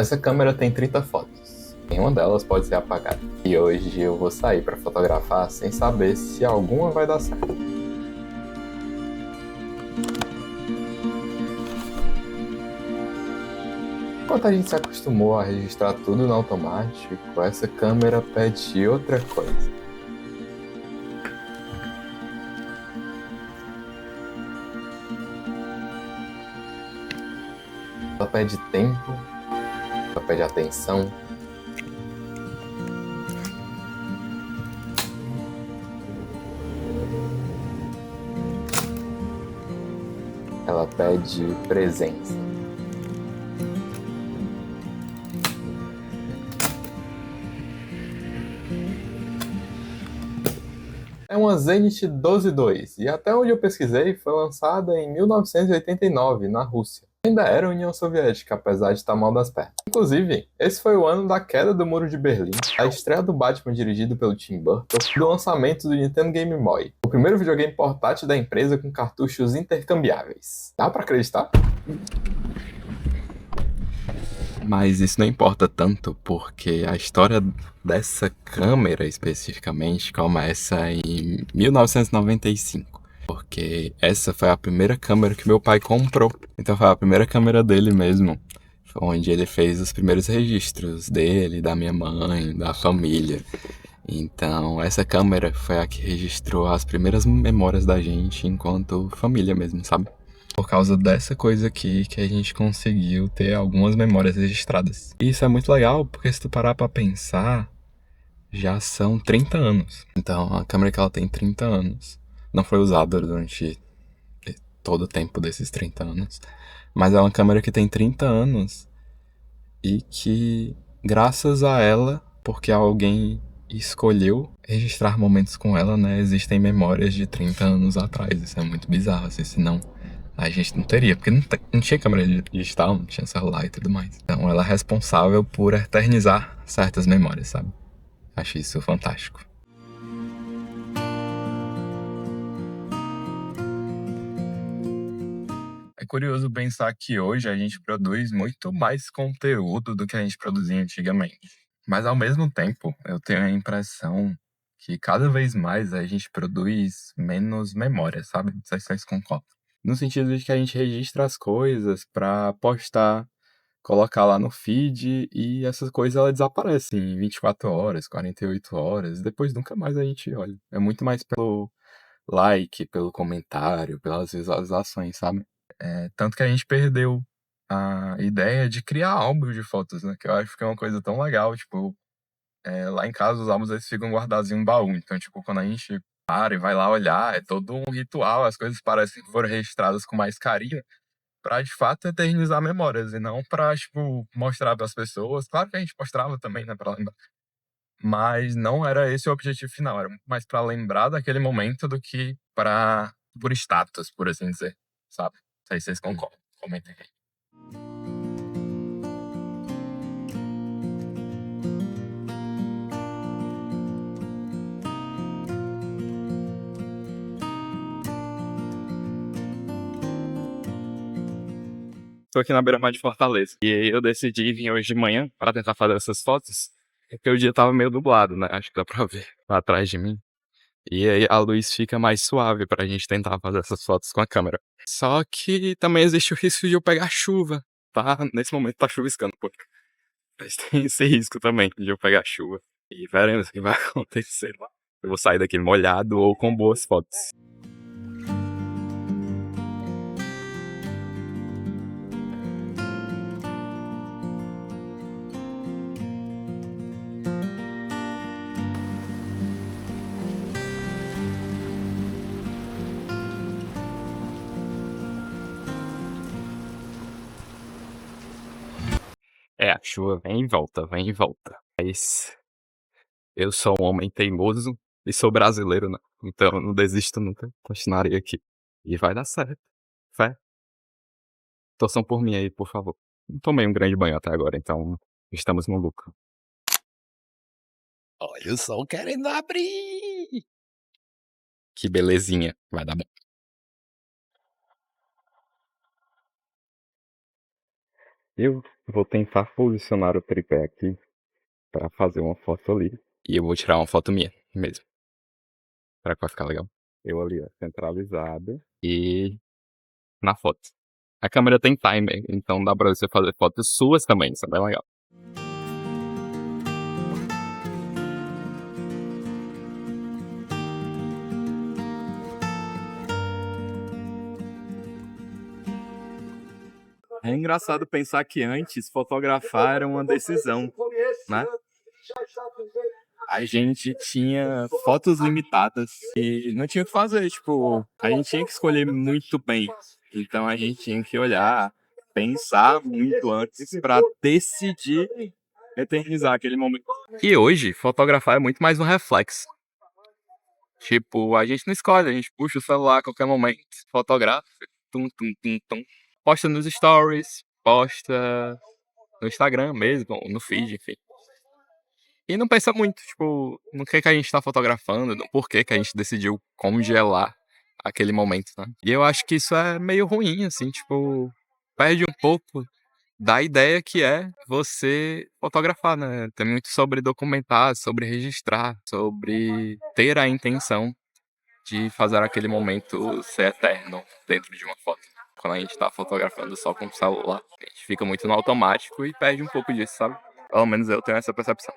Essa câmera tem 30 fotos. Nenhuma delas pode ser apagada. E hoje eu vou sair para fotografar sem saber se alguma vai dar certo. Enquanto a gente se acostumou a registrar tudo no automático, essa câmera pede outra coisa. Ela pede tempo, ela pede atenção. Ela pede presença. É uma Zenit 12II e até onde eu pesquisei foi lançada em 1989 na Rússia. Ainda era a União Soviética, apesar de estar mal das pernas. Inclusive, esse foi o ano da queda do Muro de Berlim, a estreia do Batman dirigido pelo Tim Burton e do lançamento do Nintendo Game Boy, o primeiro videogame portátil da empresa com cartuchos intercambiáveis. Dá pra acreditar? Mas isso não importa tanto, porque a história dessa câmera especificamente começa em 1995. Porque essa foi a primeira câmera que meu pai comprou. Então foi a primeira câmera dele mesmo. Foi onde ele fez os primeiros registros dele, da minha mãe, da família. Então essa câmera foi a que registrou as primeiras memórias da gente enquanto família mesmo, sabe? Por causa dessa coisa aqui que a gente conseguiu ter algumas memórias registradas. E isso é muito legal, porque se tu parar pra pensar, já são 30 anos. Então, a câmera que ela tem 30 anos não foi usada durante todo o tempo desses 30 anos. Mas é uma câmera que tem 30 anos e que, graças a ela, porque alguém escolheu registrar momentos com ela, né, existem memórias de 30 anos atrás. Isso é muito bizarro, assim, senão a gente não teria, porque não tinha câmera digital, não tinha celular e tudo mais. Então ela é responsável por eternizar certas memórias, sabe? Acho isso fantástico. É curioso pensar que hoje a gente produz muito mais conteúdo do que a gente produzia antigamente. Mas ao mesmo tempo, eu tenho a impressão que cada vez mais a gente produz menos memória, sabe? Não sei se vocês concordam. No sentido de que a gente registra as coisas pra postar, colocar lá no feed e essas coisas elas desaparecem em 24 horas, 48 horas, depois nunca mais a gente olha. É muito mais pelo like, pelo comentário, pelas visualizações, sabe? Tanto que a gente perdeu a ideia de criar álbuns de fotos, né? Que eu acho que é uma coisa tão legal, tipo, lá em casa os álbuns eles ficam guardados em um baú, então, tipo, quando a gente para e vai lá olhar, é todo um ritual, as coisas parecem que foram registradas com mais carinho, pra de fato eternizar memórias e não pra, tipo, mostrar pras pessoas. Claro que a gente mostrava também, né, pra lembrar. Mas não era esse o objetivo final, era muito mais pra lembrar daquele momento do que pra por status, por assim dizer, sabe? Não sei se vocês concordam. Comentem aí. Tô aqui na beira-mar de Fortaleza. E aí eu decidi vir hoje de manhã pra tentar fazer essas fotos, porque o dia tava meio nublado, né? Acho que dá pra ver lá atrás de mim. E aí a luz fica mais suave pra gente tentar fazer essas fotos com a câmera. Só que também existe o risco de eu pegar chuva, tá? Nesse momento tá chuviscando, pô. Mas tem esse risco também de eu pegar chuva. E veremos o que vai acontecer lá. Eu vou sair daqui molhado ou com boas fotos. A chuva vem e volta, vem e volta. Mas eu sou um homem teimoso e sou brasileiro, né? Então eu não desisto nunca. Continuarei aqui. E vai dar certo. Fé. Torçam por mim aí, por favor. Não tomei um grande banho até agora, então estamos no lucro. Olha o sol querendo abrir! Que belezinha. Vai dar bom. Eu vou tentar posicionar o tripé aqui pra fazer uma foto ali. E eu vou tirar uma foto minha mesmo. Será que vai ficar legal? Eu ali, ó, centralizado. E na foto. A câmera tem timer, então dá pra você fazer fotos suas também, isso é bem legal. É engraçado pensar que antes fotografar era uma decisão, né? A gente tinha fotos limitadas e não tinha o que fazer, tipo, a gente tinha que escolher muito bem. Então a gente tinha que olhar, pensar muito antes pra decidir eternizar aquele momento. E hoje, fotografar é muito mais um reflexo. Tipo, a gente não escolhe, a gente puxa o celular a qualquer momento, fotografa, tum, tum, tum, tum. Posta nos stories, posta no Instagram mesmo, ou no feed, enfim. E não pensa muito, tipo, no que a gente tá fotografando, no porquê que a gente decidiu congelar aquele momento, né? E eu acho que isso é meio ruim, assim, tipo, perde um pouco da ideia que é você fotografar, né? Tem muito sobre documentar, sobre registrar, sobre ter a intenção de fazer aquele momento ser eterno dentro de uma foto. Quando a gente tá fotografando só com o celular, a gente fica muito no automático e perde um pouco disso, sabe? Pelo menos eu tenho essa percepção.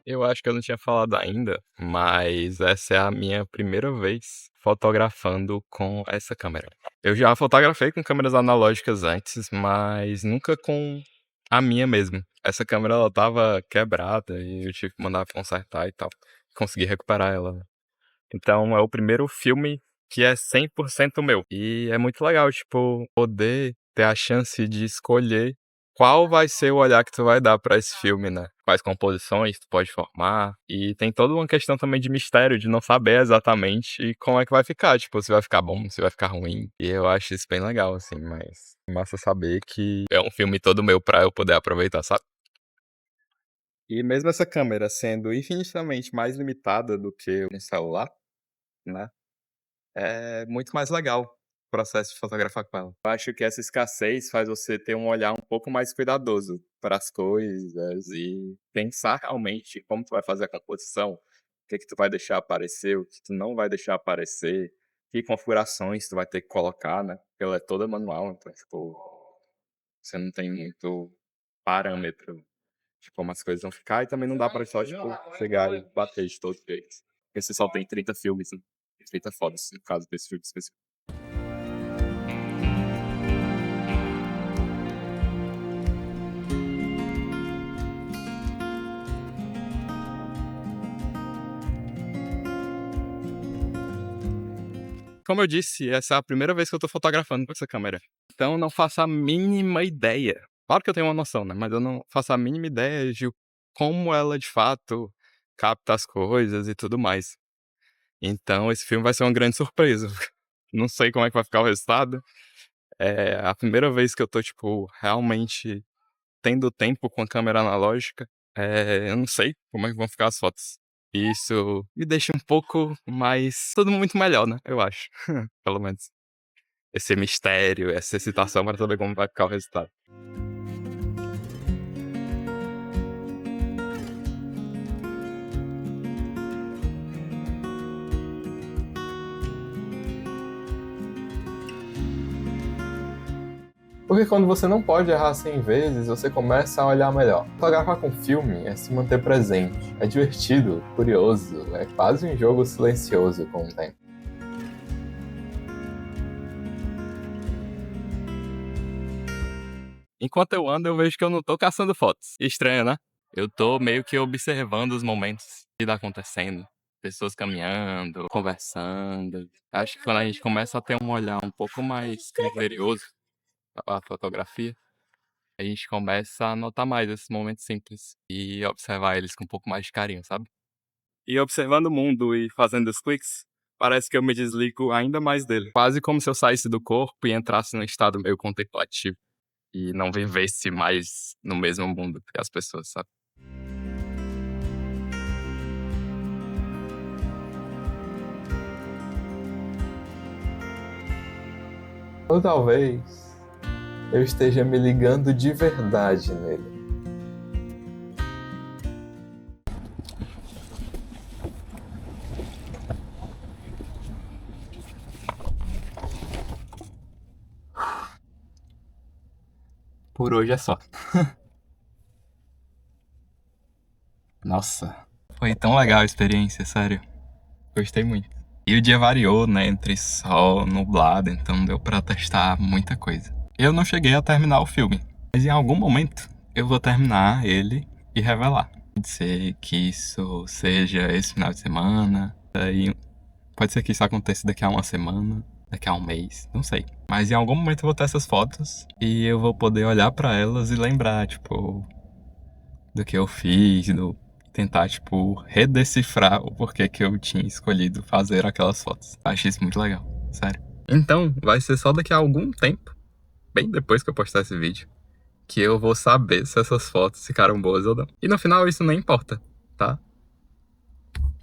Eu acho que eu não tinha falado ainda, mas essa é a minha primeira vez fotografando com essa câmera. Eu já fotografei com câmeras analógicas antes, mas nunca com a minha mesmo. Essa câmera ela tava quebrada e eu tive que mandar consertar e tal. Consegui recuperar ela. Então é o primeiro filme que é 100% meu. E é muito legal, tipo, poder ter a chance de escolher qual vai ser o olhar que tu vai dar pra esse filme, né? Quais composições tu pode formar. E tem toda uma questão também de mistério, de não saber exatamente como é que vai ficar. Tipo, se vai ficar bom, se vai ficar ruim. E eu acho isso bem legal, assim, mas massa saber que é um filme todo meu pra eu poder aproveitar, sabe? E mesmo essa câmera sendo infinitamente mais limitada do que um celular, né? É muito mais legal o processo de fotografar com ela. Eu acho que essa escassez faz você ter um olhar um pouco mais cuidadoso para as coisas e pensar realmente como tu vai fazer a composição, o que tu vai deixar aparecer, o que tu não vai deixar aparecer, que configurações tu vai ter que colocar, né? Porque ela é toda manual, então, tipo, você não tem muito parâmetro de como as coisas vão ficar e também não dá pra só, tipo, chegar e bater de todo jeito. Porque você só tem 30 filmes, né? 30 fotos, no caso desse filme específico. Como eu disse, essa é a primeira vez que eu tô fotografando com essa câmera. Então não faço a mínima ideia. Claro que eu tenho uma noção, né? Mas eu não faço a mínima ideia de como ela de fato capta as coisas e tudo mais. Então esse filme vai ser uma grande surpresa. Não sei como é que vai ficar o resultado. É a primeira vez que eu tô, tipo, realmente tendo tempo com a câmera analógica. Eu não sei como é que vão ficar as fotos. E isso me deixa um pouco mais. Tudo muito melhor, né? Eu acho. Pelo menos. Esse mistério, essa excitação para saber como vai ficar o resultado. Porque quando você não pode errar 100 vezes, você começa a olhar melhor. Fotografar com filme é se manter presente. É divertido, curioso, é quase um jogo silencioso com o tempo. Enquanto eu ando, eu vejo que eu não tô caçando fotos. Estranho, né? Eu tô meio que observando os momentos que tá acontecendo. Pessoas caminhando, conversando. Acho que quando a gente começa a ter um olhar um pouco mais criterioso para a fotografia, a gente começa a notar mais esses momentos simples e observar eles com um pouco mais de carinho, sabe? E observando o mundo e fazendo os cliques, parece que eu me desligo ainda mais dele. Quase como se eu saísse do corpo e entrasse num estado meio contemplativo e não vivesse mais no mesmo mundo que as pessoas, sabe? Ou talvez eu esteja me ligando de verdade nele. Por hoje é só. Nossa, foi tão legal a experiência, sério. Gostei muito. E o dia variou, né, entre sol, nublado, então deu pra testar muita coisa. Eu não cheguei a terminar o filme, mas em algum momento eu vou terminar ele e revelar. Pode ser que isso seja esse final de semana, daí pode ser que isso aconteça daqui a uma semana, daqui a um mês, não sei. Mas em algum momento eu vou ter essas fotos e eu vou poder olhar pra elas e lembrar, tipo, do que eu fiz, do tentar, tipo, redecifrar o porquê que eu tinha escolhido fazer aquelas fotos. Achei isso muito legal, sério. Então, vai ser só daqui a algum tempo, bem depois que eu postar esse vídeo, que eu vou saber se essas fotos ficaram boas ou não. E no final isso nem importa, tá?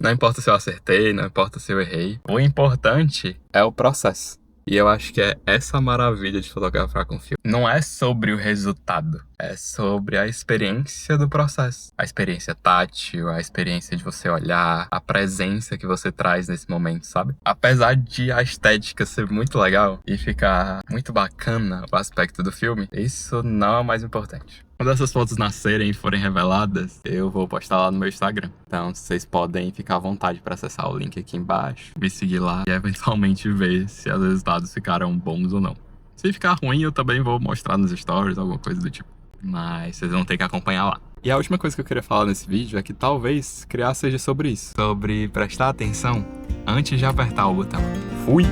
Não importa se eu acertei, não importa se eu errei. O importante é o processo. E eu acho que é essa a maravilha de fotografar com filme. Não é sobre o resultado, é sobre a experiência do processo. A experiência tátil, a experiência de você olhar, a presença que você traz nesse momento, sabe? Apesar de a estética ser muito legal e ficar muito bacana o aspecto do filme, isso não é o mais importante. Quando essas fotos nascerem e forem reveladas, eu vou postar lá no meu Instagram. Então vocês podem ficar à vontade para acessar o link aqui embaixo, me seguir lá e eventualmente ver se os resultados ficaram bons ou não. Se ficar ruim, eu também vou mostrar nos stories, alguma coisa do tipo. Mas vocês vão ter que acompanhar lá. E a última coisa que eu queria falar nesse vídeo é que talvez criar seja sobre isso. Sobre prestar atenção antes de apertar o botão. Fui!